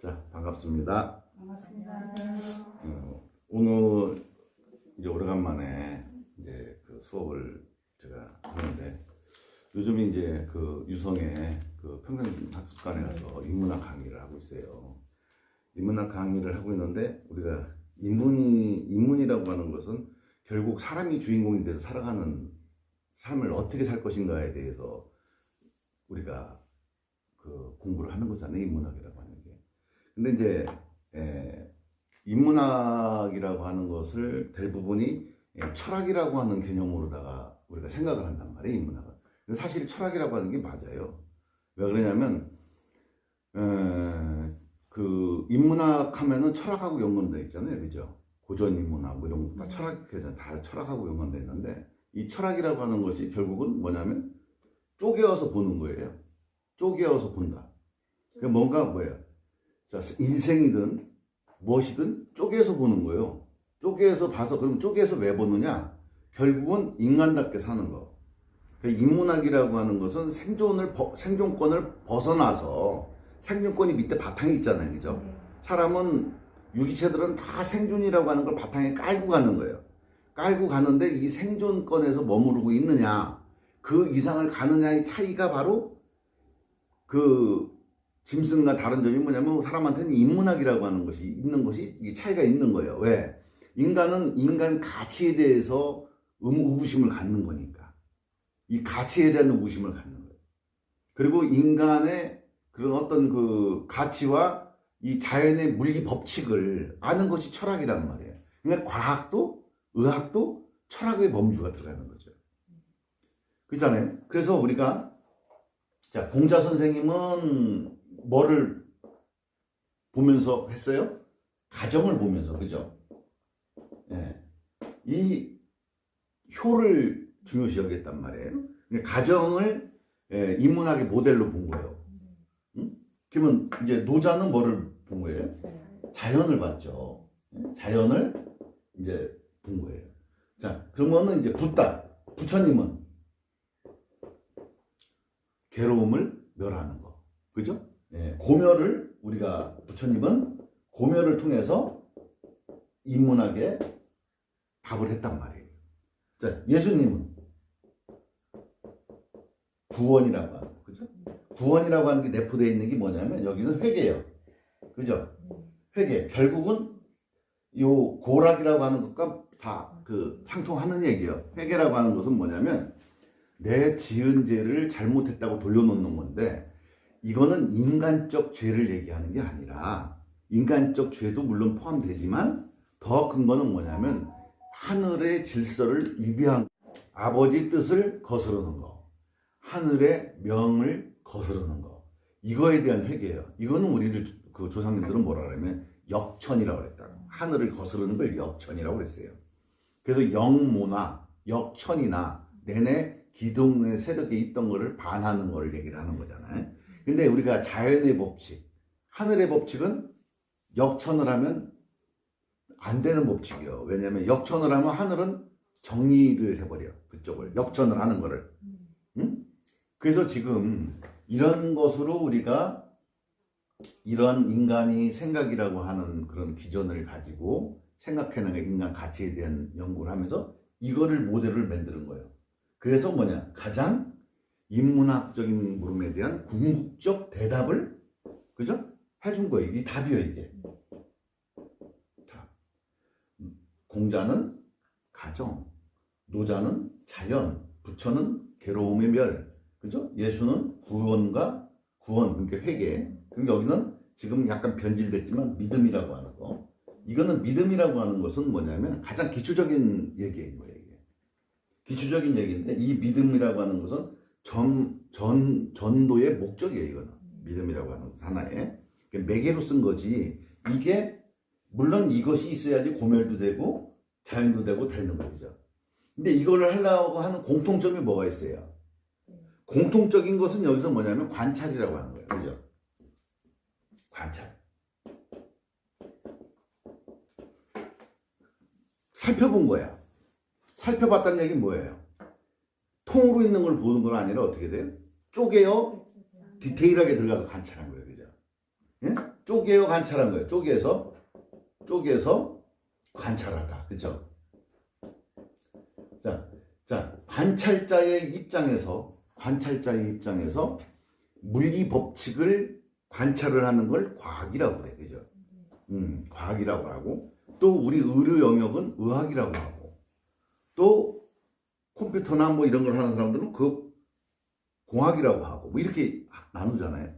자, 반갑습니다. 반갑습니다. 오늘 이제 오래간만에 이제 그 수업을 제가 하는데, 요즘 이제 그 유성의 그 평생학습관에 가서 인문학 강의를 하고 있어요. 인문학 강의를 하고 있는데, 우리가 인문이라고 하는 것은 결국 사람이 주인공이 돼서 살아가는 삶을 어떻게 살 것인가에 대해서 우리가 그 공부를 하는 거잖아요, 인문학이라고 하는 게. 근데 이제 인문학이라고 하는 것을 대부분이 철학이라고 하는 개념으로다가 우리가 생각을 한단 말이에요, 인문학은. 근데 사실 철학이라고 하는 게 맞아요. 왜 그러냐면 그 인문학 하면은 철학하고 연관돼 있잖아요, 그죠? 고전 인문학 뭐 이런 거 다 다 철학하고 연관돼 있는데, 이 철학이라고 하는 것이 결국은 뭐냐면 쪼개어서 보는 거예요. 쪼개어서 본다. 그러니까 뭔가 뭐예요? 자, 인생이든 무엇이든 쪼개서 보는 거예요. 쪼개서 봐서, 그럼 쪼개서 왜 보느냐? 결국은 인간답게 사는 거. 그러니까 인문학이라고 하는 것은 생존권을 벗어나서, 생존권이 밑에 바탕에 있잖아요, 그죠? 사람은, 유기체들은 다 생존이라고 하는 걸 바탕에 깔고 가는 거예요. 깔고 가는데 이 생존권에서 머무르고 있느냐, 그 이상을 가느냐의 차이가 바로 그 짐승과 다른 점이 뭐냐면, 사람한테는 인문학이라고 하는 것이 있는 것이 이 차이가 있는 거예요. 왜? 인간은 인간 가치에 대해서 의구심을 갖는 거니까. 이 가치에 대한 의구심을 갖는 거예요. 그리고 인간의 그런 어떤 그 가치와 이 자연의 물리 법칙을 아는 것이 철학이란 말이에요. 그러니까 과학도 의학도 철학의 범주가 들어가는 거죠. 그렇잖아요. 그래서 우리가, 자, 공자 선생님은 뭐를 보면서 했어요? 가정을 보면서, 그죠? 예. 이 효를 중요시 여겼단 말이에요. 가정을 인문학의 모델로 본 거예요. 응? 그러면 이제 노자는 뭐를 본 거예요? 자연을 봤죠. 자연을 이제 본 거예요. 자, 그러면은 이제 부처님은 괴로움을 멸하는 거. 그죠? 고멸을, 우리가, 부처님은 고멸을 통해서 인문학에 답을 했단 말이에요. 자, 예수님은 구원이라고 하는 거. 그죠? 구원이라고 하는 게 내포되어 있는 게 뭐냐면, 여기는 회개예요. 그죠? 회개. 결국은 요 고락이라고 하는 것과 다 그 상통하는 얘기예요. 회개라고 하는 것은 뭐냐면, 내 지은 죄를 잘못했다고 돌려놓는 건데, 이거는 인간적 죄를 얘기하는 게 아니라, 인간적 죄도 물론 포함되지만 더 큰 거는 뭐냐면, 하늘의 질서를 위배한, 아버지 뜻을 거스르는 거, 하늘의 명을 거스르는 거, 이거에 대한 회개예요. 이거는 우리를 그 조상님들은 뭐라 그러냐면 역천이라고 그랬다. 하늘을 거스르는 걸 역천이라고 그랬어요. 그래서 영모나 역천이나 내내 기둥의 세력에 있던 거를 반하는 거를 얘기를 하는 거잖아요. 근데 우리가 자연의 법칙, 하늘의 법칙은 역천을 하면 안 되는 법칙이에요. 왜냐하면 역천을 하면 하늘은 정리를 해버려. 그쪽을. 역천을 하는 거를. 응? 그래서 지금 이런 것으로 우리가 이런 인간이 생각이라고 하는 그런 기전을 가지고 생각해내는 인간 가치에 대한 연구를 하면서 이거를 모델을 만드는 거예요. 그래서 뭐냐, 가장 인문학적인 물음에 대한 궁극적 대답을, 그죠? 해준 거예요. 이 답이에요, 이게. 자, 공자는 가정, 노자는 자연, 부처는 괴로움의 멸, 그죠? 예수는 구원, 그러니까 회개. 그러니까 여기는 지금 약간 변질됐지만 믿음이라고 하는 거. 이거는 믿음이라고 하는 것은 뭐냐면 가장 기초적인 얘기인 거예요. 이게. 기초적인 얘기인데, 이 믿음이라고 하는 것은 전도의 목적이에요, 이거는. 믿음이라고 하는 것 하나에. 매개로 쓴 거지. 이게, 물론 이것이 있어야지 고멸도 되고, 자연도 되고 되는 거죠. 근데 이거를 하려고 하는 공통점이 뭐가 있어요? 공통적인 것은 여기서 뭐냐면 관찰이라고 하는 거예요. 그죠? 관찰. 살펴본 거야. 살펴봤다는 얘기는 뭐예요? 통으로 있는 걸 보는 건 아니라 어떻게 돼요? 쪼개어 디테일하게 들어가서 관찰한 거예요. 그죠? 예? 쪼개어 관찰한 거예요. 쪼개서 관찰하다. 그죠? 자, 관찰자의 입장에서 물리 법칙을 관찰을 하는 걸 과학이라고 그래. 그죠? 과학이라고 하고, 또 우리 의료 영역은 의학이라고 하고, 또 컴퓨터나 뭐 이런 걸 하는 사람들은 그 공학이라고 하고, 뭐 이렇게 나누잖아요.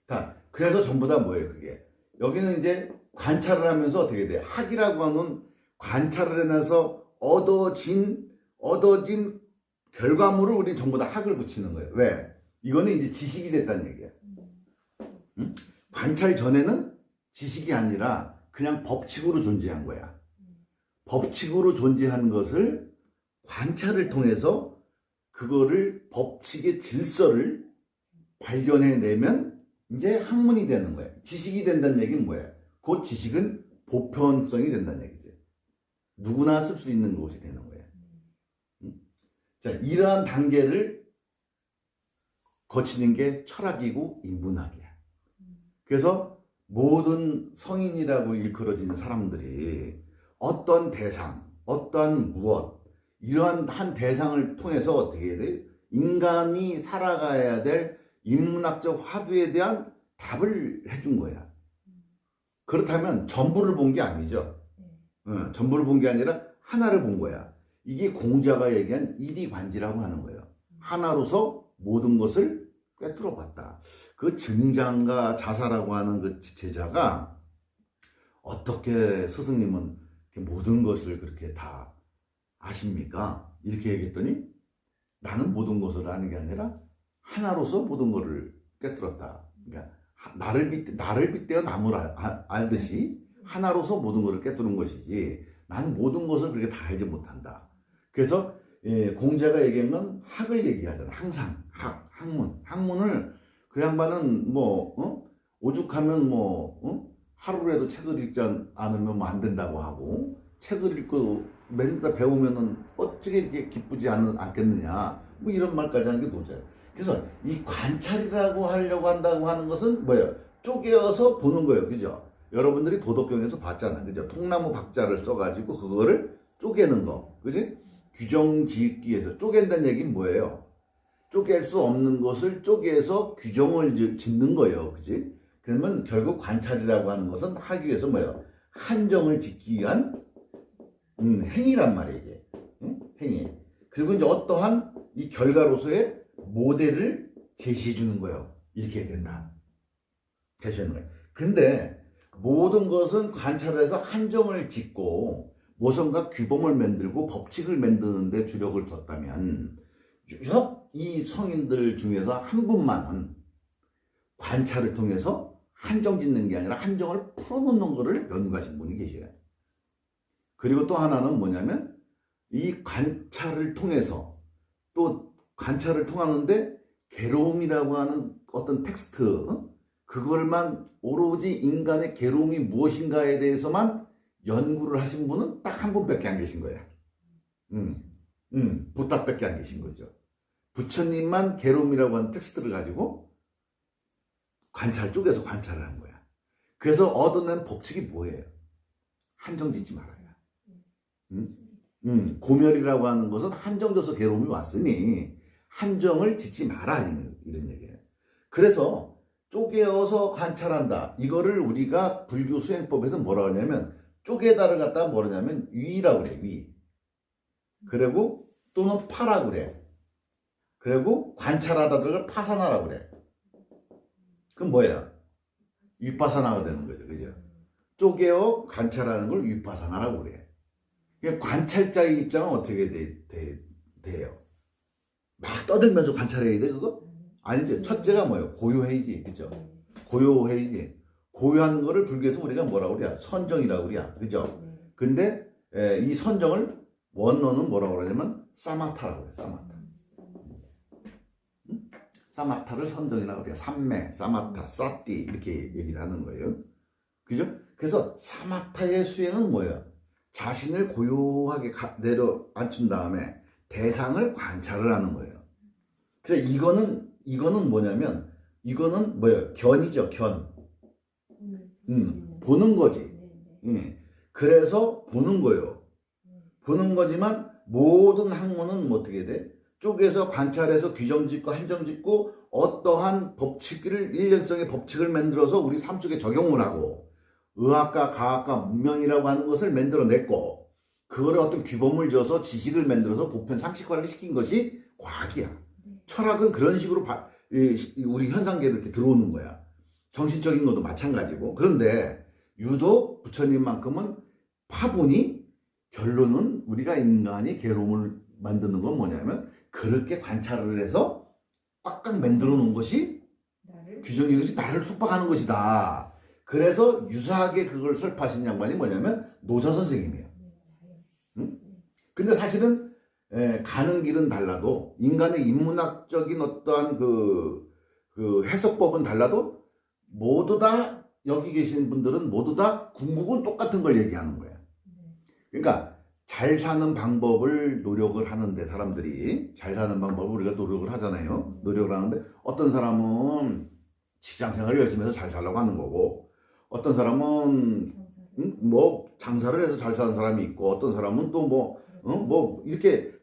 자, 그래서 전부 다 뭐예요, 그게? 여기는 이제 관찰을 하면서 어떻게 돼? 학이라고 하는 관찰을 해내서 얻어진 결과물을 우리 전부 다 학을 붙이는 거예요. 왜? 이거는 이제 지식이 됐다는 얘기야. 응? 관찰 전에는 지식이 아니라 그냥 법칙으로 존재한 거야. 법칙으로 존재한 것을 관찰을 통해서 그거를 법칙의 질서를 발견해내면 이제 학문이 되는 거야. 지식이 된다는 얘기는 뭐야? 그 지식은 보편성이 된다는 얘기지. 누구나 쓸 수 있는 것이 되는 거야. 자, 이러한 단계를 거치는 게 철학이고 인문학이야. 그래서 모든 성인이라고 일컬어지는 사람들이 어떤 대상, 어떤 무엇, 이러한 한 대상을 통해서 어떻게 해야 돼? 인간이 살아가야 될 인문학적 화두에 대한 답을 해준 거야. 그렇다면 전부를 본 게 아니죠. 전부를 본 게 아니라 하나를 본 거야. 이게 공자가 얘기한 일이관지라고 하는 거예요. 하나로서 모든 것을 꿰뚫어 봤다. 그 증장과 자사라고 하는 그 제자가 어떻게 스승님은 모든 것을 그렇게 다 아십니까? 이렇게 얘기했더니 나는 모든 것을 아는 게 아니라 하나로서 모든 것을 꿰뚫었다. 그러니까 나를 빗대어 나무를 알듯이 하나로서 모든 것을 꿰뚫은 것이지 나는 모든 것을 그렇게 다 알지 못한다. 그래서 공자가 얘기한 건 학을 얘기하잖아. 항상 학문을 그 양반은 오죽하면 하루라도 책을 읽지 않으면 안 된다고 하고 책을 읽고 매일 다 배우면은 어떻게 이렇게 기쁘지 않겠느냐 뭐 이런 말까지 하는 게 노자예요. 그래서 이 관찰이라고 하려고 한다고 하는 것은 뭐예요? 쪼개어서 보는 거예요. 그죠? 여러분들이 도덕경에서 봤잖아. 그죠? 통나무 박자를 써가지고 그거를 쪼개는 거. 그지? 규정짓기에서 쪼갠다는 얘기는 뭐예요? 쪼갤 수 없는 것을 쪼개서 규정을 짓는 거예요. 그지? 그러면 결국 관찰이라고 하는 것은 하기 위해서 뭐예요? 한정을 짓기 위한 행위란 말이에요. 이게. 행위. 그리고 이제 어떠한 이 결과로서의 모델을 제시해 주는 거예요. 이렇게 해야 된다. 제시하는 거예요. 근데 모든 것은 관찰해서 한정을 짓고 모성과 규범을 만들고 법칙을 만드는데 주력을 뒀다면 유독 이 성인들 중에서 한 분만은 관찰을 통해서 한정 짓는 게 아니라 한정을 풀어놓는 것을 연구하신 분이 계셔요. 그리고 또 하나는 뭐냐면 이 관찰을 통해서 또 관찰을 통하는데 괴로움이라고 하는 어떤 텍스트 그걸만 오로지 인간의 괴로움이 무엇인가에 대해서만 연구를 하신 분은 딱 한 분밖에 안 계신 거야. 부탁밖에 안 계신 거죠. 부처님만 괴로움이라고 하는 텍스트를 가지고 쪼개서 관찰을 한 거야. 그래서 얻어낸 법칙이 뭐예요? 한정 짓지 말아야. 고멸이라고 하는 것은 한정져서 괴로움이 왔으니 한정을 짓지 마라 이런 얘기예요. 그래서 쪼개어서 관찰한다. 이거를 우리가 불교 수행법에서 뭐라 하냐면 쪼개다를 갖다가 뭐라냐면 위라고 그래. 위. 그리고 또는 파라 그래. 그리고 관찰하다들을 파사나라고 그래. 그럼 뭐야? 위파사나가 되는 거죠. 그죠? 쪼개어 관찰하는 걸 위파사나라고 그래. 관찰자의 입장은 어떻게 돼요? 막 떠들면서 관찰해야 돼, 그거? 아니죠. 첫째가 뭐예요? 고요해야지. 그죠? 고요해야지. 고요한 거를 불교에서 우리가 뭐라고 그래야? 선정이라고 그래야. 그죠? 근데 이 선정을 원어는 뭐라고 그러냐면 사마타라고 그래요. 사마타. 사마타를 선정이라고 그래요. 삼매, 사마타, 사띠 이렇게 얘기를 하는 거예요. 그죠? 그래서 사마타의 수행은 뭐예요? 자신을 고요하게 내려앉힌 다음에 대상을 관찰을 하는 거예요. 그래서 이거는 뭐냐면 이거는 뭐예요? 견이죠, 견. 보는 거지. 그래서 보는 거예요. 보는 거지만 모든 학문은 뭐 어떻게 돼? 쪼개서 관찰해서 규정짓고 한정짓고 어떠한 법칙을 일련성의 법칙을 만들어서 우리 삶 속에 적용을 하고 의학과 과학과 문명이라고 하는 것을 만들어냈고 그거를 어떤 규범을 지어서 지식을 만들어서 보편 상식화를 시킨 것이 과학이야. 철학은 그런 식으로 우리 현상계에 이렇게 들어오는 거야. 정신적인 것도 마찬가지고. 그런데 유독 부처님만큼은 파보니 결론은 우리가 인간이 괴로움을 만드는 건 뭐냐면 그렇게 관찰을 해서 꽉꽉 만들어 놓은 것이 규정인 것이 나를 속박하는 것이다. 그래서 유사하게 그걸 설파하신 양반이 뭐냐면 노자 선생님이에요. 응? 근데 사실은 가는 길은 달라도 인간의 인문학적인 어떠한 그 해석법은 달라도 모두 다 여기 계신 분들은 모두 다 궁극은 똑같은 걸 얘기하는 거야. 그러니까 잘 사는 방법을 노력을 하는데 사람들이 잘 사는 방법을 우리가 노력을 하잖아요. 노력을 하는데 어떤 사람은 직장생활을 열심히 해서 잘 살려고 하는 거고 어떤 사람은 뭐 장사를 해서 잘 사는 사람이 있고 어떤 사람은 또 뭐 이렇게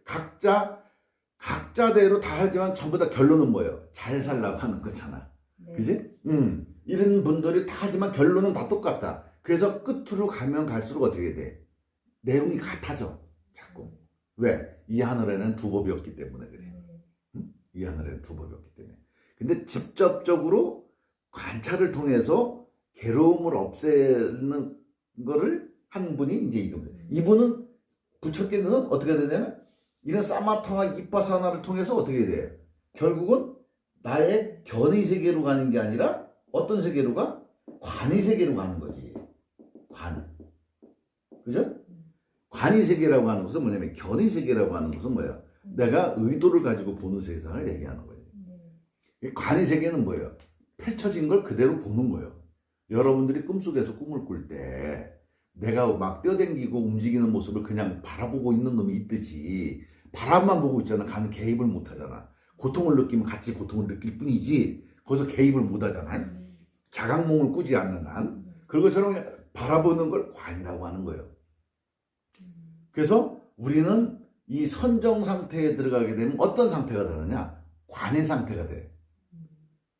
각자대로 다 하지만 전부 다 결론은 뭐예요? 잘 살려고 하는 거잖아. 그지? 이런 분들이 다 하지만 결론은 다 똑같다. 그래서 끝으로 가면 갈수록 어떻게 돼? 내용이 같아져. 자꾸. 왜? 이 하늘에는 두 법이 없기 때문에 그래. 이 하늘에는 두 법이 없기 때문에. 근데 직접적으로 관찰을 통해서 괴로움을 없애는 거를 한 분이 이제 이분은 부처께서는 어떻게 되냐면 이런 사마타와 이빠사나를 통해서 어떻게 돼요? 결국은 나의 견의 세계로 가는 게 아니라 어떤 세계로 가? 관의 세계로 가는 거지. 관. 그죠? 관의 세계라고 하는 것은 뭐냐면 견의 세계라고 하는 것은 뭐예요? 내가 의도를 가지고 보는 세상을 얘기하는 거예요. 관의 세계는 뭐예요? 펼쳐진 걸 그대로 보는 거예요. 여러분들이 꿈속에서 꿈을 꿀 때 내가 막 뛰어댕기고 움직이는 모습을 그냥 바라보고 있는 놈이 있듯이 바람만 보고 있잖아. 가는 개입을 못 하잖아. 고통을 느끼면 같이 고통을 느낄 뿐이지 거기서 개입을 못 하잖아. 자각몽을 꾸지 않는 한. 그것처럼 그냥 바라보는 걸 관이라고 하는 거예요. 그래서 우리는 이 선정 상태에 들어가게 되면 어떤 상태가 되느냐? 관의 상태가 돼.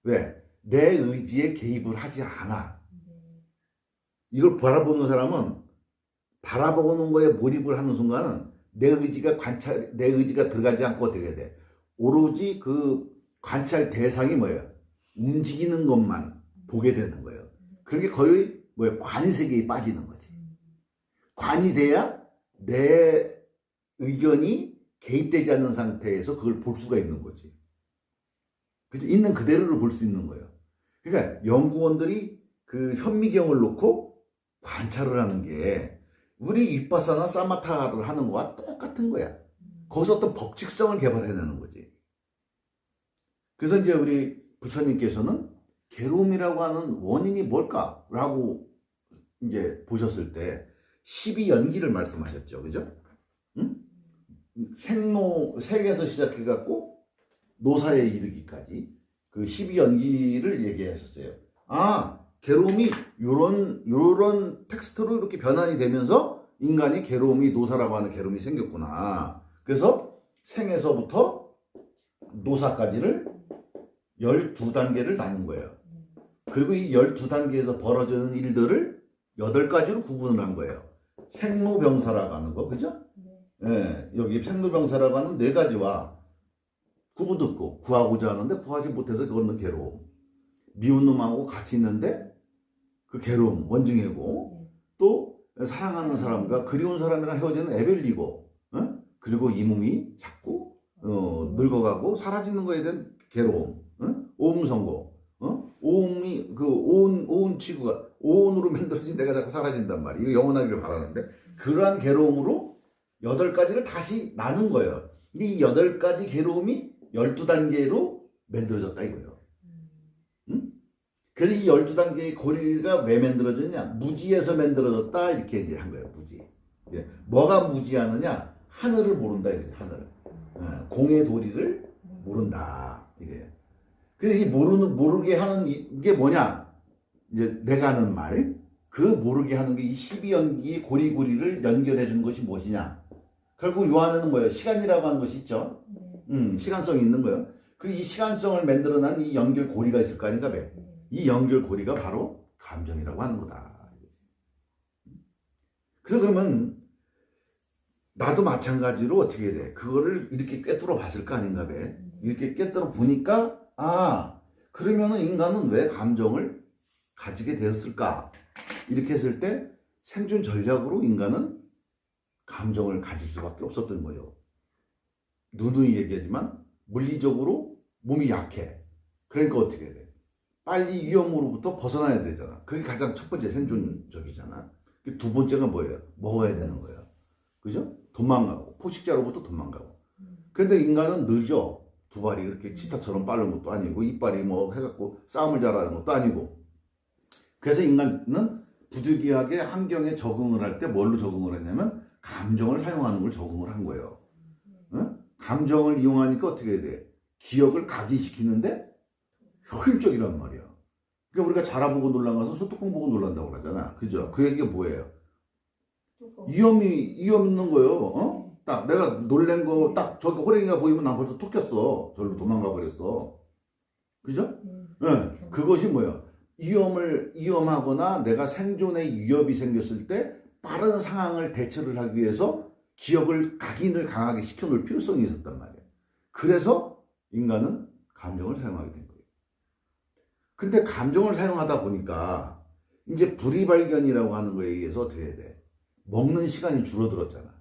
왜? 내 의지에 개입을 하지 않아. 이걸 바라보는 사람은 바라보는 거에 몰입을 하는 순간은 내 의지가 들어가지 않고 어떻게 돼? 오로지 그 관찰 대상이 뭐예요? 움직이는 것만 보게 되는 거예요. 그게 거의 뭐예요? 관의 세계에 빠지는 거지. 관이 돼야 내 의견이 개입되지 않는 상태에서 그걸 볼 수가 있는 거지. 그치? 있는 그대로를 볼 수 있는 거예요. 그러니까 연구원들이 그 현미경을 놓고 관찰을 하는 게 우리 윗바사나 사마타를 하는 거와 똑같은 거야. 거기서 어떤 법칙성을 개발해내는 거지. 그래서 이제 우리 부처님께서는 괴로움이라고 하는 원인이 뭘까라고 이제 보셨을 때 12연기를 말씀하셨죠. 그죠? 응? 색에서 시작해갖고 노사에 이르기까지 그 12연기를 얘기하셨어요. 괴로움이 요런 텍스트로 이렇게 변환이 되면서 인간이 괴로움이 노사라고 하는 괴로움이 생겼구나. 그래서 생에서부터 노사까지를 12단계를 나눈 거예요. 그리고 이 12단계에서 벌어지는 일들을 8가지로 구분을 한 거예요. 생로병사라고 하는 거, 그죠? 네, 여기 생로병사라고 하는 4가지와 구분듣고 구하고자 하는데 구하지 못해서 그거는 괴로움. 미운 놈하고 같이 있는데 그 괴로움, 원증이고 또 사랑하는 사람과 그리운 사람이랑 헤어지는 애별리고 그리고 이 몸이 자꾸 늙어가고 사라지는 거에 대한 괴로움, 오음선고, 오음이 그 오운 치구가 오운으로 만들어진 내가 자꾸 사라진단 말이에요. 이거 영원하기를 바라는데 그러한 괴로움으로 8가지를 다시 나눈 거예요. 이 8가지 괴로움이 12단계로 만들어졌다 이거예요. 그래서 이 12단계의 고리가 왜 만들어졌냐? 무지에서 만들어졌다 이렇게 이제 한 거예요. 무지. 뭐가 무지하느냐? 하늘을 모른다 이거죠. 하늘. 공의 도리를 모른다 이게. 그래서 이 모르게 하는 이게 뭐냐? 이제 내가 하는 말, 그 모르게 하는 게 이 12연기 고리고리를 연결해 주는 것이 무엇이냐? 결국 요 안에는 뭐예요? 시간이라고 하는 것이 있죠. 시간성이 있는 거예요. 그리고 이 시간성을 만들어낸 이 연결고리가 있을 거 아닌가 봐. 이 연결고리가 바로 감정이라고 하는 거다. 그래서 그러면 나도 마찬가지로 어떻게 해야 돼? 그거를 이렇게 꿰뚫어 봤을 거 아닌가 봐. 이렇게 꿰뚫어 보니까 그러면은 인간은 왜 감정을 가지게 되었을까? 이렇게 했을 때 생존 전략으로 인간은 감정을 가질 수밖에 없었던 거예요. 누누이 얘기하지만 물리적으로 몸이 약해. 그러니까 어떻게 해야 돼? 빨리 위험으로부터 벗어나야 되잖아. 그게 가장 첫 번째 생존적이잖아. 두 번째가 뭐예요? 먹어야 되는 거예요. 그죠? 도망가고, 포식자로부터 도망가고. 근데 인간은 늦어. 두 발이 그렇게 치타처럼 빠른 것도 아니고, 이빨이 뭐 해갖고 싸움을 잘하는 것도 아니고. 그래서 인간은 부득이하게 환경에 적응을 할 때 뭘로 적응을 했냐면, 감정을 사용하는 걸 적응을 한 거예요. 응? 감정을 이용하니까 어떻게 해야 돼? 기억을 각인시키는데 효율적이란 말이야. 그러니까 우리가 자라보고 놀란 가서 소뚜껑 보고 놀란다고 그러잖아. 그죠? 그 얘기가 뭐예요? 위험 있는 거예요. 어? 딱 내가 놀란 거 딱 저기 호랭이가 보이면 난 벌써 톡혔어. 절로 도망가 버렸어. 그죠? 네. 그것이 뭐야? 위험하거나 내가 생존의 위협이 생겼을 때 빠른 상황을 대처를 하기 위해서 기억을 각인을 강하게 시켜놓을 필요성이 있었단 말이에요. 그래서 인간은 감정을 사용하게 된 거예요. 근데 감정을 사용하다 보니까 이제 불이발견이라고 하는 거에 의해서 어떻게 해야 돼? 먹는 시간이 줄어들었잖아.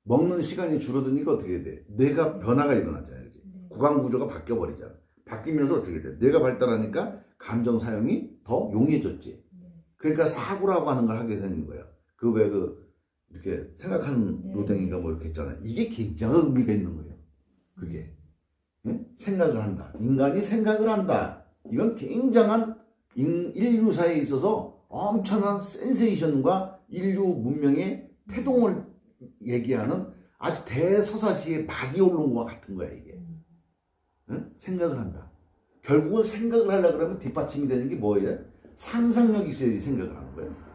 먹는 시간이 줄어드니까 어떻게 해야 돼? 뇌가 변화가 일어났잖아요. 구강 구조가 바뀌어버리잖아. 바뀌면서 어떻게 돼? 뇌가 발달하니까 감정 사용이 더 용이해졌지. 그러니까 사고라고 하는 걸 하게 되는 거예요. 이렇게 생각하는 노동인가 뭐 이렇게 있잖아요. 이게 굉장히 의미가 있는 거예요. 그게. 생각을 한다. 인간이 생각을 한다. 이건 굉장한 인류사에 있어서 엄청난 센세이션과 인류 문명의 태동을 얘기하는 아주 대서사시의 막이 오른 것과 같은 거야, 이게. 생각을 한다. 결국은 생각을 하려고 그러면 뒷받침이 되는 게 뭐예요? 상상력이 있어야지 생각을 하는 거예요.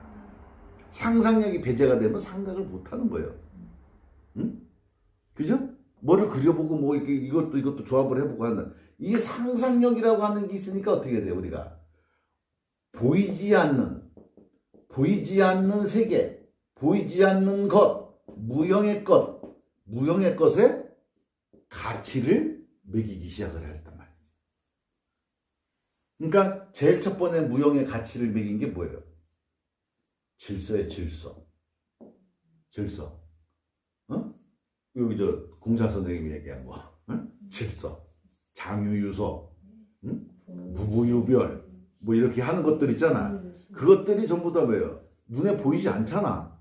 상상력이 배제가 되면 생각을 못 하는 거예요. 응? 그죠? 뭐를 그려보고 뭐 이것도 조합을 해보고 한다. 이 상상력이라고 하는 게 있으니까 어떻게 돼요, 우리가? 보이지 않는 세계, 보이지 않는 것, 무형의 것에 가치를 매기기 시작을 했단 말이에요. 그러니까 제일 첫 번째 무형의 가치를 매긴 게 뭐예요? 질서의 질서. 여기 공자 선생님이 얘기한 거. 질서. 장유유서. 무부유별. 뭐 이렇게 하는 것들 있잖아. 그것들이 전부 다 뭐예요? 눈에 보이지 않잖아.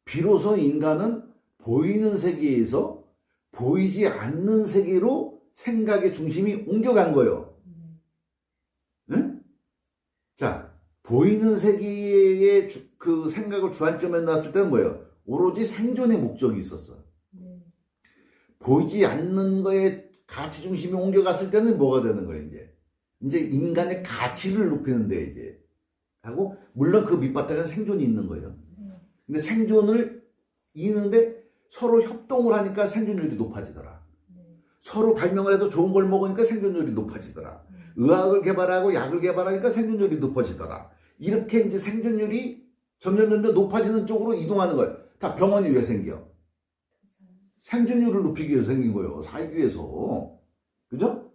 비로소 인간은 보이는 세계에서 보이지 않는 세계로 생각의 중심이 옮겨간 거예요. 응? 자, 보이는 세계의 그 생각을 주안점에 놨을 때는 뭐예요? 오로지 생존의 목적이 있었어. 보이지 않는 거에 가치 중심이 옮겨갔을 때는 뭐가 되는 거예요, 이제 인간의 가치를 높이는데, 이제. 하고, 물론 그 밑바닥에는 생존이 있는 거예요. 근데 생존을 이는데 서로 협동을 하니까 생존율이 높아지더라. 서로 발명을 해서 좋은 걸 먹으니까 생존율이 높아지더라. 의학을 개발하고 약을 개발하니까 생존율이 높아지더라. 이렇게 이제 생존율이 점점 높아지는 쪽으로 이동하는 거예요. 다 병원이 왜 생겨? 생존율을 높이기 위해서 생긴 거예요. 살기 위해서. 그죠?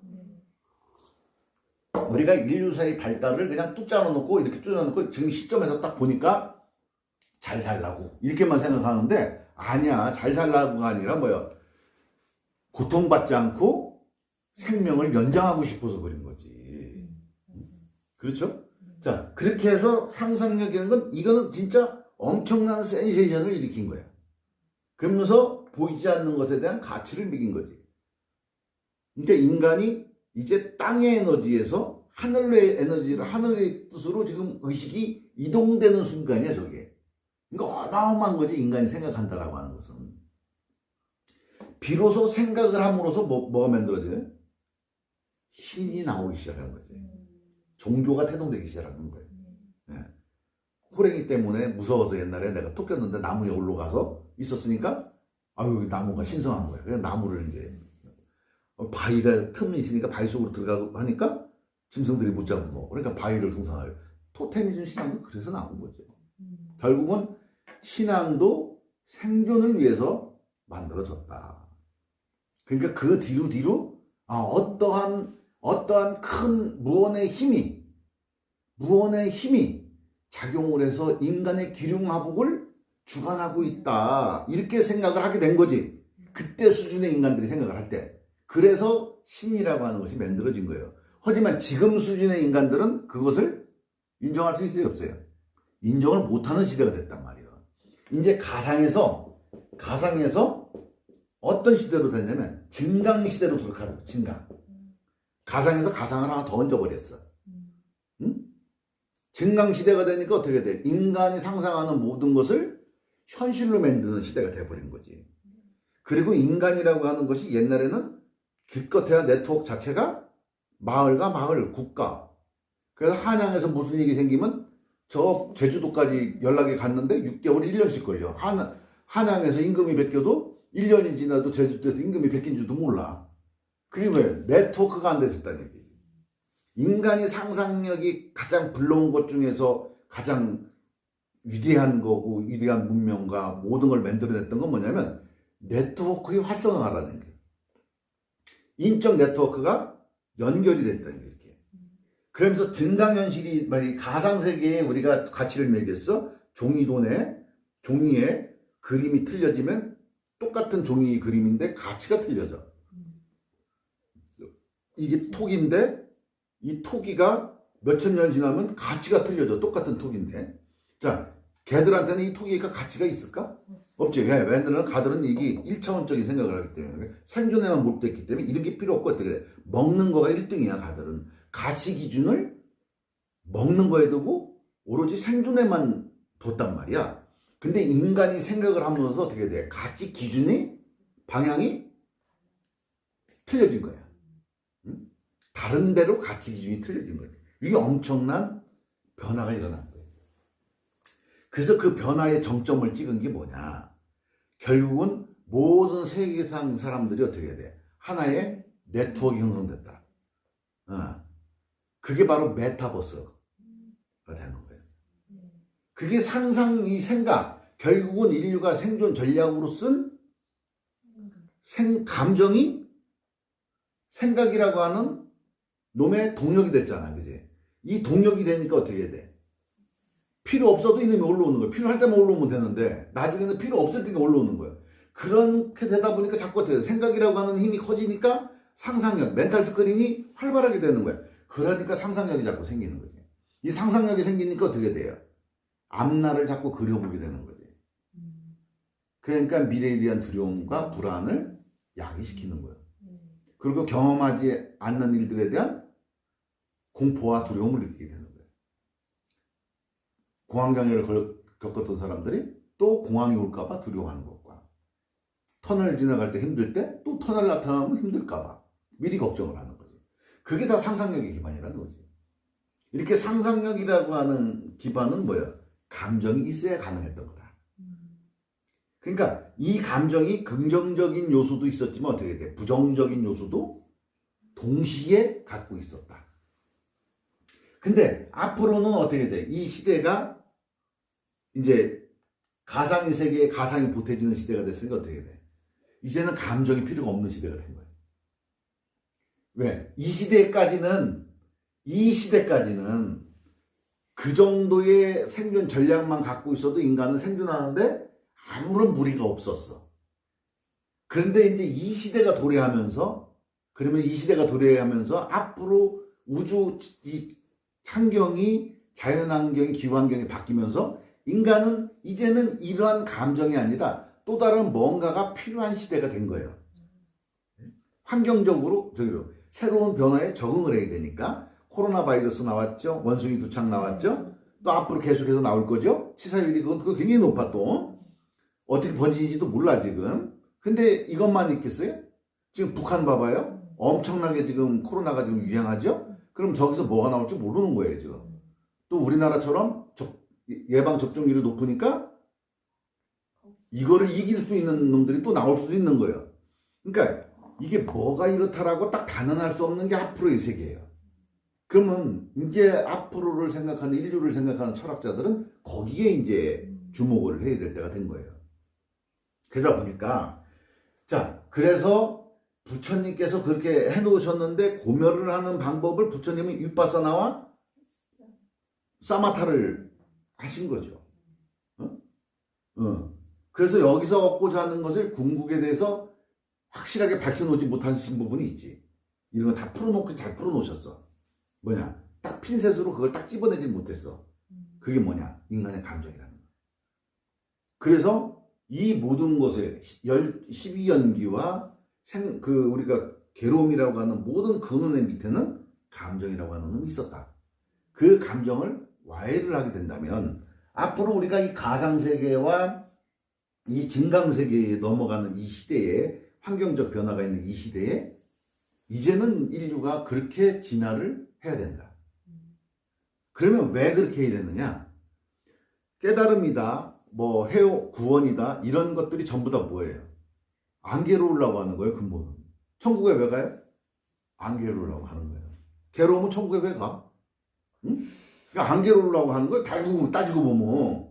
우리가 인류사의 발달을 그냥 뚝 짜놓고 이렇게 뚫어놓고 지금 시점에서 딱 보니까 잘 살라고 이렇게만 생각하는데 아니야. 잘 살라고가 아니라 뭐야? 고통받지 않고 생명을 연장하고 싶어서 그런 거지. 그렇죠? 자, 그렇게 해서 상상력이라는 건 이거는 진짜 엄청난 센세이션을 일으킨 거야. 그러면서 보이지 않는 것에 대한 가치를 매긴 거지. 그러니까 인간이 이제 땅의 에너지에서 하늘의 에너지를 하늘의 뜻으로 지금 의식이 이동되는 순간이야, 저게. 그러니까 어마어마한 거지, 인간이 생각한다라고 하는 것은. 비로소 생각을 함으로써 뭐가 만들어져요? 신이 나오기 시작한 거지. 종교가 태동되기 시작하는 거예요. 예. 호랭이 때문에 무서워서 옛날에 내가 톡 꼈는데 나무에 올라가서 있었으니까 아유 나무가 신성한 거예요. 그래서 나무를 이제 바위가 틈이 있으니까 바위 속으로 들어가고 하니까 짐승들이 못 잡고 그러니까 바위를 숭상하여 토테미즘 신앙도 그래서 나온 거죠. 결국은 신앙도 생존을 위해서 만들어졌다. 그러니까 그 뒤로 어떠한 큰 무언의 힘이 작용을 해서 인간의 기륭화복을 주관하고 있다. 이렇게 생각을 하게 된 거지. 그때 수준의 인간들이 생각을 할 때. 그래서 신이라고 하는 것이 만들어진 거예요. 하지만 지금 수준의 인간들은 그것을 인정할 수 있어요, 없어요? 인정을 못하는 시대가 됐단 말이에요. 이제 가상에서 어떤 시대로 됐냐면 증강 시대로 돌아가는 증강. 가상에서 가상을 하나 더 얹어버렸어. 응? 증강 시대가 되니까 어떻게 돼? 인간이 상상하는 모든 것을 현실로 만드는 시대가 돼버린 거지. 그리고 인간이라고 하는 것이 옛날에는 기껏해야 네트워크 자체가 마을과 마을, 국가. 그래서 한양에서 무슨 일이 생기면 저 제주도까지 연락이 갔는데 6개월, 1년씩 걸려. 한양에서 임금이 베껴도 1년이 지나도 제주도에서 임금이 베낀 줄도 몰라. 그게 왜? 네트워크가 안 됐었다는 얘기지. 인간이 상상력이 가장 불러온 것 중에서 가장 위대한 거고 위대한 문명과 모든 걸 만들어냈던 건 뭐냐면 네트워크의 활성화라는 거예요. 인적 네트워크가 연결이 됐다는 거예요. 이렇게. 그러면서 증강현실이 가상세계에 우리가 가치를 매겼어. 종이에 그림이 틀려지면 똑같은 종이 그림인데 가치가 틀려져. 이게 톡인데 이 토기가 몇천 년 지나면 가치가 틀려져. 똑같은 톡인데. 자, 걔들한테는 이 토기가 가치가 있을까? 없지. 왜? 왜냐면 가들은 이게 1차원적인 생각을 하기 때문에 생존에만 몰두했기 때문에 이런 게 필요 없고 어떻게 돼? 먹는 거가 1등이야. 가들은. 가치 기준을 먹는 거에 두고 오로지 생존에만 뒀단 말이야. 근데 인간이 생각을 하면서 어떻게 돼? 가치 기준이 방향이 틀려진 거야. 응? 다른 데로 가치 기준이 틀려진 거야. 이게 엄청난 변화가 일어난 거예요. 그래서 그 변화의 정점을 찍은 게 뭐냐? 결국은 모든 세계상 사람들이 어떻게 돼? 하나의 네트워크 형성됐다. 그게 바로 메타버스가 되는 거예요. 그게 이 생각, 결국은 인류가 생존 전략으로 쓴 감정이 생각이라고 하는 놈의 동력이 됐잖아. 그지? 이 동력이 되니까 어떻게 돼? 필요 없어도 이놈이 올라오는 거야. 필요할 때만 올라오면 되는데 나중에는 필요 없을 때가 올라오는 거야. 그렇게 되다 보니까 자꾸 어떻게 돼? 생각이라고 하는 힘이 커지니까 상상력, 멘탈 스크린이 활발하게 되는 거야. 그러니까 상상력이 자꾸 생기는 거지. 이 상상력이 생기니까 어떻게 돼요? 앞날을 자꾸 그려보게 되는 거지. 그러니까 미래에 대한 두려움과 불안을 야기시키는 거예요. 그리고 경험하지 않는 일들에 대한 공포와 두려움을 느끼게 되는 거예요. 공황장애를 겪었던 사람들이 또 공황이 올까봐 두려워하는 것과 터널 지나갈 때 힘들 때 또 터널 나타나면 힘들까봐 미리 걱정을 하는 거지. 그게 다 상상력의 기반이라는 거지. 이렇게 상상력이라고 하는 기반은 뭐야? 감정이 있어야 가능했던 거다. 그러니까 이 감정이 긍정적인 요소도 있었지만 어떻게 돼? 부정적인 요소도 동시에 갖고 있었다. 근데 앞으로는 어떻게 돼? 이 시대가 이제 가상의 세계에 가상이 보태지는 시대가 됐으니까 어떻게 돼? 이제는 감정이 필요가 없는 시대가 된 거예요. 왜? 이 시대까지는 그 정도의 생존 전략만 갖고 있어도 인간은 생존하는데 아무런 무리가 없었어. 그런데 이제 이 시대가 도래하면서 앞으로 우주 환경이 자연환경이 기후환경이 바뀌면서 인간은 이제는 이러한 감정이 아니라 또 다른 뭔가가 필요한 시대가 된 거예요. 환경적으로 새로운 변화에 적응을 해야 되니까 코로나 바이러스 나왔죠. 원숭이 두창 나왔죠. 또 앞으로 계속해서 나올 거죠. 치사율이 그거 굉장히 높아 또. 어떻게 번지는지도 몰라 지금. 근데 이것만 있겠어요? 지금 북한 봐봐요. 엄청나게 지금 코로나가 지금 유행하죠. 그럼 저기서 뭐가 나올지 모르는 거예요, 지금. 또 우리나라처럼 예방 접종률이 높으니까 이거를 이길 수 있는 놈들이 또 나올 수도 있는 거예요. 그러니까 이게 뭐가 이렇다라고 딱 단언할 수 없는 게 앞으로의 세계예요. 그러면 이제 앞으로를 생각하는, 인류를 생각하는 철학자들은 거기에 이제 주목을 해야 될 때가 된 거예요. 그러다 보니까, 자, 그래서 부처님께서 그렇게 해놓으셨는데 고멸을 하는 방법을 부처님은 윗바사나와 사마타를 하신 거죠. 그래서 여기서 얻고자 하는 것을 궁극에 대해서 확실하게 밝혀놓지 못하신 부분이 있지. 이런 거 다 풀어놓고 잘 풀어놓으셨어. 뭐냐? 딱 핀셋으로 그걸 딱 집어내지 못했어. 그게 뭐냐? 인간의 감정이라는 거. 그래서 이 모든 것에 12연기와 우리가 괴로움이라고 하는 모든 근원의 밑에는 감정이라고 하는 놈이 있었다. 그 감정을 와해를 하게 된다면 앞으로 우리가 이 가상세계와 이 증강세계에 넘어가는 이 시대에, 환경적 변화가 있는 이 시대에 이제는 인류가 그렇게 진화를 해야 된다. 그러면 왜 그렇게 해야 되느냐? 깨달음이다, 뭐 구원이다, 이런 것들이 전부 다 뭐예요? 안 괴로우려고 하는 거예요, 근본은. 천국에 왜 가요? 안 괴로우려고 하는 거예요. 괴로우면 천국에 왜 가? 응? 그러니까 안 괴로우려고 하는 거예요. 결국 따지고 보면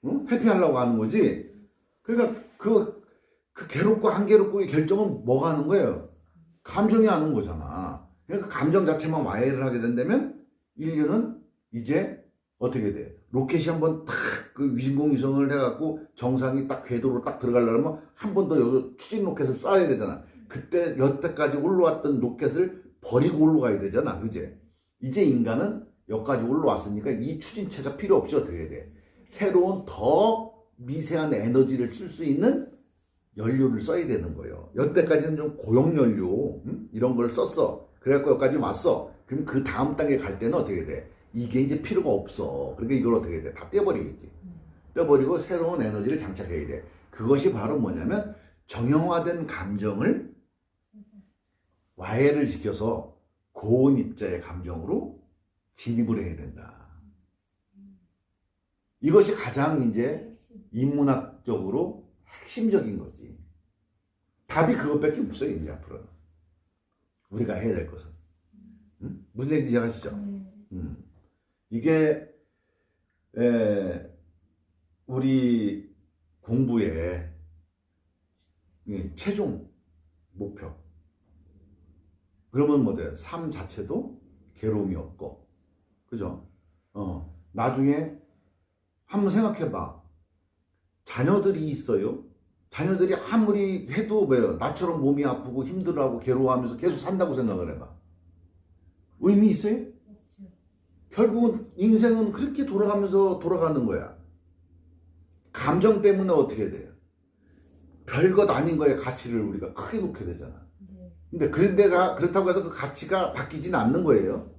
응? 회피하려고 하는 거지. 그러니까 그 괴롭고 안 괴롭고의 결정은 뭐가 하는 거예요? 감정이 하는 거잖아. 그러니까 그 감정 자체만 와해를 하게 된다면 인류는 이제 어떻게 돼? 로켓이 한번 탁 그 위성을 해갖고 정상이 딱 궤도로 딱 들어가려면 한 번 더 여기 추진 로켓을 쏴야 되잖아. 그때 여태까지 올라왔던 로켓을 버리고 올라가야 되잖아. 그제? 이제 인간은 여기까지 올라왔으니까 이 추진체가 필요 없이 어떻게 해야 돼? 새로운 더 미세한 에너지를 쓸 수 있는 연료를 써야 되는 거예요. 여태까지는 좀 고용연료 이런 걸 썼어. 그래갖고 여기까지 왔어. 그럼 그 다음 단계 갈 때는 어떻게 돼? 이게 이제 필요가 없어. 그러니까 이걸 어떻게 해야 돼? 다 떼버리겠지. 떼버리고 새로운 에너지를 장착해야 돼. 그것이 바로 뭐냐면 정형화된 감정을 와해를 시켜서 고온 입자의 감정으로 진입을 해야 된다. 이것이 가장 이제 인문학적으로 핵심적인 거지. 답이 그것밖에 없어요, 이제 앞으로는. 우리가 해야 될 것은. 무슨 얘기인지 아시죠? 이게, 우리 공부의 최종 목표. 그러면 뭐 돼요? 삶 자체도 괴로움이 없고, 그죠? 나중에 한번 생각해봐. 자녀들이 있어요. 자녀들이 아무리 해도 왜요? 나처럼 몸이 아프고 힘들어하고 괴로워하면서 계속 산다고 생각을 해봐. 의미 있어요? 결국은 인생은 그렇게 돌아가면서 돌아가는 거야. 감정 때문에 어떻게 돼요? 별것 아닌 거에 가치를 우리가 크게 놓게 되잖아. 근데 그렇다고 해서 그 가치가 바뀌지는 않는 거예요.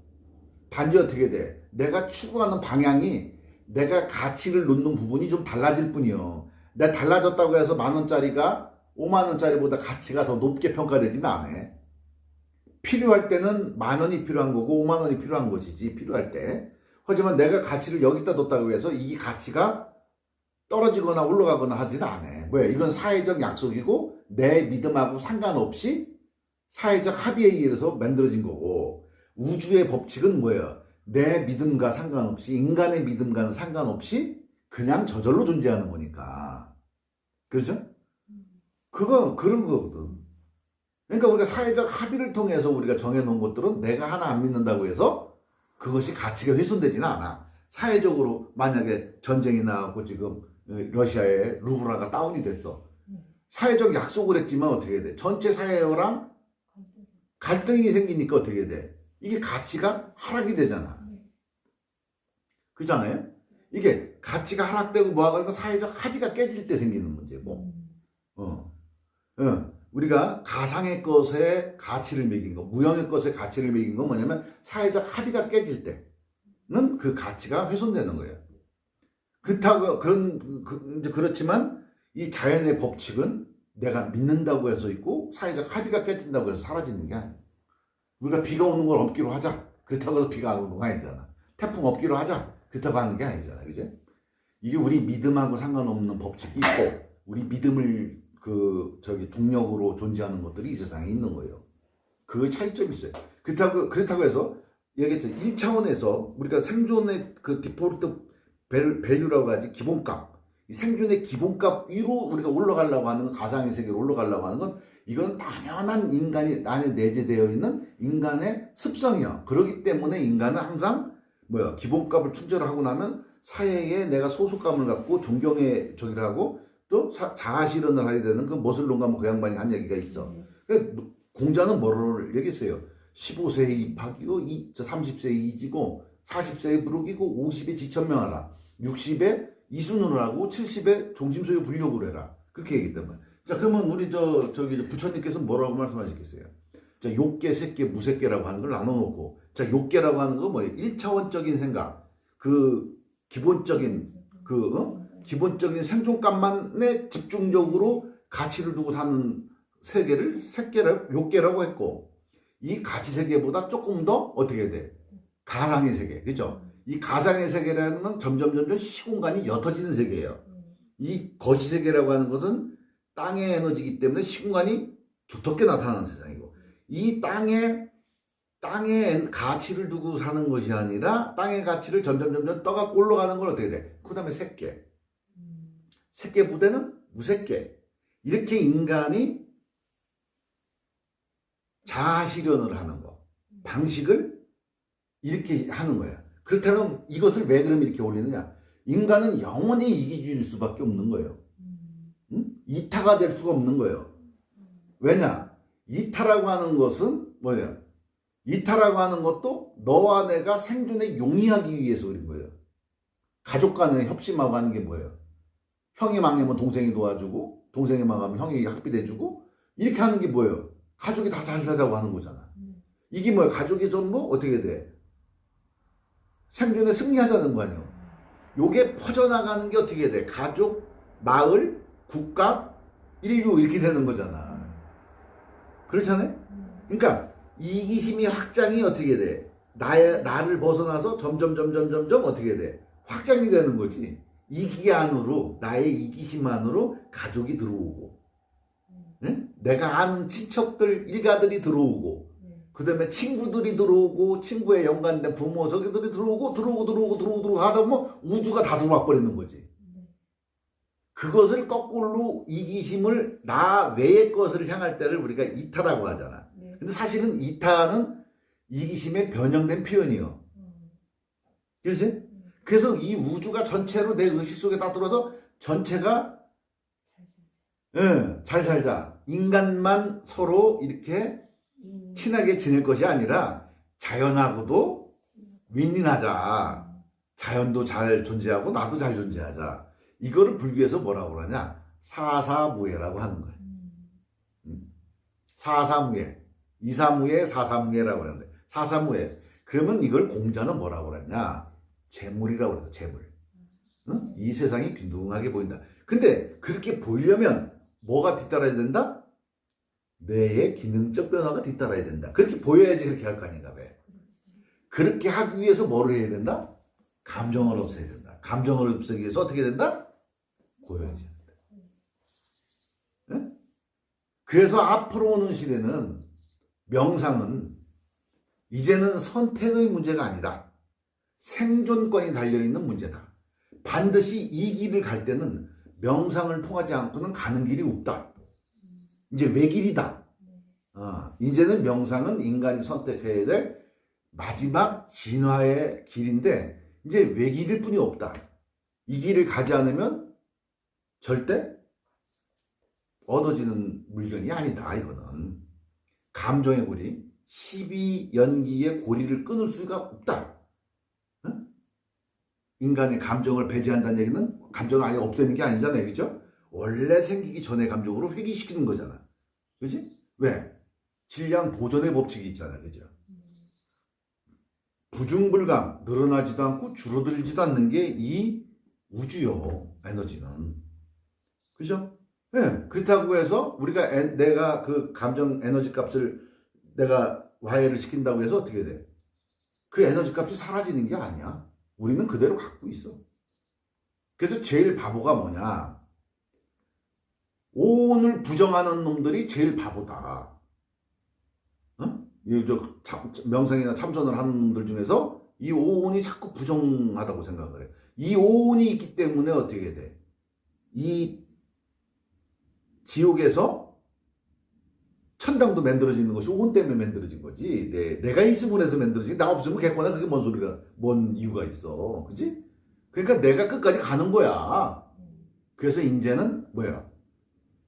단지 어떻게 돼? 내가 추구하는 방향이 내가 가치를 놓는 부분이 좀 달라질 뿐이요. 내가 달라졌다고 해서 10,000원짜리가 50,000원짜리보다 가치가 더 높게 평가되지는 않아. 필요할 때는 10,000원이 필요한 거고 50,000원이 필요한 것이지, 필요할 때. 하지만 내가 가치를 여기다 뒀다고 해서 이 가치가 떨어지거나 올라가거나 하지는 않아. 왜? 이건 사회적 약속이고 내 믿음하고 상관없이 사회적 합의에 의해서 만들어진 거고, 우주의 법칙은 뭐예요? 내 믿음과 상관없이, 인간의 믿음과는 상관없이 그냥 저절로 존재하는 거니까. 그렇죠? 그런 거거든. 그러니까 우리가 사회적 합의를 통해서 우리가 정해놓은 것들은 내가 하나 안 믿는다고 해서 그것이 가치가 훼손되지는 않아. 사회적으로 만약에 전쟁이 나고 지금 러시아의 루블화가 다운이 됐어. 사회적 약속을 했지만 어떻게 돼? 전체 사회랑 갈등이 생기니까 어떻게 돼? 이게 가치가 하락이 되잖아. 그렇잖아요? 이게 가치가 하락되고 뭐하고 사회적 합의가 깨질 때 생기는 문제고, 우리가 가상의 것에 가치를 매긴 거, 무형의 것에 가치를 매긴 건 뭐냐면 사회적 합의가 깨질 때는 그 가치가 훼손되는 거예요. 그렇지만 이 자연의 법칙은 내가 믿는다고 해서 있고 사회적 합의가 깨진다고 해서 사라지는 게 아니에요. 우리가 비가 오는 걸 없기로 하자. 그렇다고 해서 비가 안 오는 거 아니잖아. 태풍 없기로 하자. 그렇다고 하는 게 아니잖아. 그지? 이게 우리 믿음하고 상관없는 법칙이 있고, 우리 믿음을 동력으로 존재하는 것들이 이 세상에 있는 거예요. 그 차이점이 있어요. 그렇다고 해서, 얘기했죠. 1차원에서 우리가 생존의 그 디폴트 밸류라고 하지, 기본값. 이 생존의 기본값 위로 우리가 올라가려고 하는 건, 가상의 세계로 올라가려고 하는 건, 이건 당연한 인간이 안에 내재되어 있는 인간의 습성이야. 그렇기 때문에 인간은 항상 기본값을 충족하고 나면 사회에 내가 소속감을 갖고 존경의 저기를 하고 또 자아실현을 하게 되는 그 머슬론가 그 양반이 한 얘기가 있어. 그러니까 공자는 뭐를 얘기했어요? 15세에 입학이고 30세에 이지고 40세에 부록이고 50에 지천명하라. 60에 이순을 하고 70에 종심소유 불력을 해라. 그렇게 얘기했단 말이야. 자, 그러면 우리 저기 부처님께서 뭐라고 말씀하셨겠어요? 자, 욕계, 색계, 무색계라고 하는 걸 나눠놓고, 자, 욕계라고 하는 거 뭐예요? 1차원적인 생각, 기본적인 기본적인 생존감만에 집중적으로 가치를 두고 사는 세계를 욕계라고 했고, 이 가치 세계보다 조금 더 어떻게 돼? 가상의 세계, 그죠? 이 가상의 세계라는 건 점점 시공간이 옅어지는 세계예요. 이 거시 세계라고 하는 것은 땅의 에너지이기 때문에 시공간이 두텁게 나타나는 세상이고, 이 땅에 가치를 두고 사는 것이 아니라 땅의 가치를 점점 떠갖고 올라가는 걸 어떻게 돼? 그 다음에 색계. 색계 부대는 무색계. 이렇게 인간이 자아실현을 하는 거. 방식을 이렇게 하는 거야. 그렇다면 이것을 왜 그럼 이렇게 올리느냐? 인간은 영원히 이기주의일 수밖에 없는 거예요. 응? 이타가 될 수가 없는 거예요. 왜냐? 이타라고 하는 것은 뭐예요? 이타라고 하는 것도 너와 내가 생존에 용이하기 위해서 그런 거예요. 가족 간에 협심하고 하는 게 뭐예요? 형이 망하면 동생이 도와주고, 동생이 망하면 형이 학비대주고, 이렇게 하는 게 뭐예요? 가족이 다 잘 살자고 하는 거잖아. 이게 뭐예요? 가족이 전부 어떻게 돼? 생존에 승리하자는 거 아니에요? 요게 퍼져나가는 게 어떻게 돼? 가족, 마을, 국가, 인류 이렇게 되는 거잖아. 그렇잖아요? 그러니까 이기심이 확장이 어떻게 돼? 나를 벗어나서 점점 어떻게 돼? 확장이 되는 거지. 이기 안으로, 나의 이기심 안으로 가족이 들어오고, 응? 내가 아는 친척들, 일가들이 들어오고, 그 다음에 친구들이 들어오고, 친구에 연관된 부모, 저기들이 들어오고 하다 보면 우주가 다 들어와 버리는 거지. 그것을 거꾸로 이기심을 나 외의 것을 향할 때를 우리가 이타라고 하잖아. 근데 사실은 이타는 이기심의 변형된 표현이요. 그렇지? 그래서 이 우주가 전체로 내 의식 속에 다 들어서 전체가 잘 살자. 인간만 서로 이렇게 친하게 지낼 것이 아니라 자연하고도 윈윈하자. 자연도 잘 존재하고 나도 잘 존재하자. 이거를 불교에서 뭐라고 그러냐? 사사무예라고 하는 거야. 사사무예. 이사무예, 사사무예라고 하는데, 사사무예. 그러면 이걸 공자는 뭐라고 그러냐? 재물이라고 그래서 재물. 응? 이 세상이 빈둥하게 보인다. 근데 그렇게 보이려면 뭐가 뒤따라야 된다? 뇌의 기능적 변화가 뒤따라야 된다. 그렇게 보여야지 그렇게 할 거 아닌가 봐. 그렇게 하기 위해서 뭐를 해야 된다? 감정을 없애야 된다. 감정을 없애기 위해서 어떻게 된다? 고요해져야 된다. 응? 그래서 앞으로 오는 시대는 명상은 이제는 선택의 문제가 아니다. 생존권이 달려있는 문제다. 반드시 이 길을 갈 때는 명상을 통하지 않고는 가는 길이 없다. 이제 외길이다. 이제는 명상은 인간이 선택해야 될 마지막 진화의 길인데 이제 외길일 뿐이 없다. 이 길을 가지 않으면 절대 얻어지는 물건이 아니다. 이거는 감정의 고리, 12연기의 고리를 끊을 수가 없다. 응? 인간의 감정을 배제한다는 얘기는 감정을 아예 없애는 게 아니잖아요. 그죠? 원래 생기기 전의 감정으로 회귀시키는 거잖아. 그지? 왜? 질량 보존의 법칙이 있잖아. 그죠? 부중불감, 늘어나지도 않고 줄어들지도 않는 게 이 우주요, 에너지는. 그죠? 네, 그렇다고 해서 우리가 내가 그 감정 에너지 값을 내가 와해를 시킨다고 해서 어떻게 돼? 그 에너지 값이 사라지는 게 아니야. 우리는 그대로 갖고 있어. 그래서 제일 바보가 뭐냐? 오온을 부정하는 놈들이 제일 바보다. 응? 명상이나 참선을 하는 놈들 중에서 이 오온이 자꾸 부정하다고 생각을 해. 이 오온이 있기 때문에 어떻게 돼? 이 지옥에서 천당도 만들어지는 것이 오온 때문에 만들어진 거지. 내가 있음으로 해서 만들어진, 나 없으면 개코나 그게 뭔 소리가, 뭔 이유가 있어. 그지? 그러니까 내가 끝까지 가는 거야. 그래서 이제는 뭐야?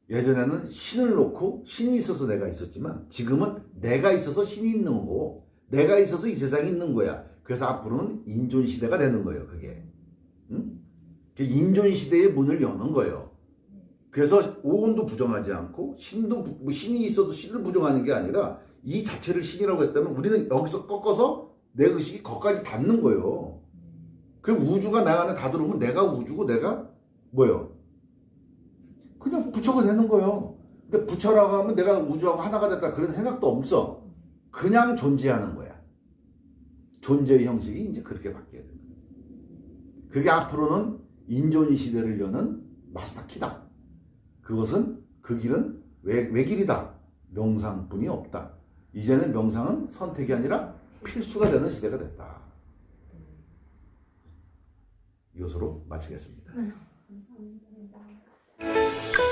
예전에는 신을 놓고 신이 있어서 내가 있었지만 지금은 내가 있어서 신이 있는 거고 내가 있어서 이 세상이 있는 거야. 그래서 앞으로는 인존 시대가 되는 거예요. 그게. 응? 인존 시대의 문을 여는 거예요. 그래서 오온도 부정하지 않고 신이 있어도 신을 부정하는 게 아니라 이 자체를 신이라고 했다면 우리는 여기서 꺾어서 내 의식이 거기까지 닿는 거예요. 그럼 우주가 나 안에 다 들어오면 내가 우주고 내가 뭐예요? 그냥 부처가 되는 거예요. 근데 부처라고 하면 내가 우주하고 하나가 됐다 그런 생각도 없어. 그냥 존재하는 거야. 존재의 형식이 이제 그렇게 바뀌어야 되는 거야. 그게 앞으로는 인존 시대를 여는 마스터 키다. 그것은 그 길은 외길이다. 명상뿐이 없다. 이제는 명상은 선택이 아니라 필수가 되는 시대가 됐다. 이것으로 마치겠습니다. 감사합니다.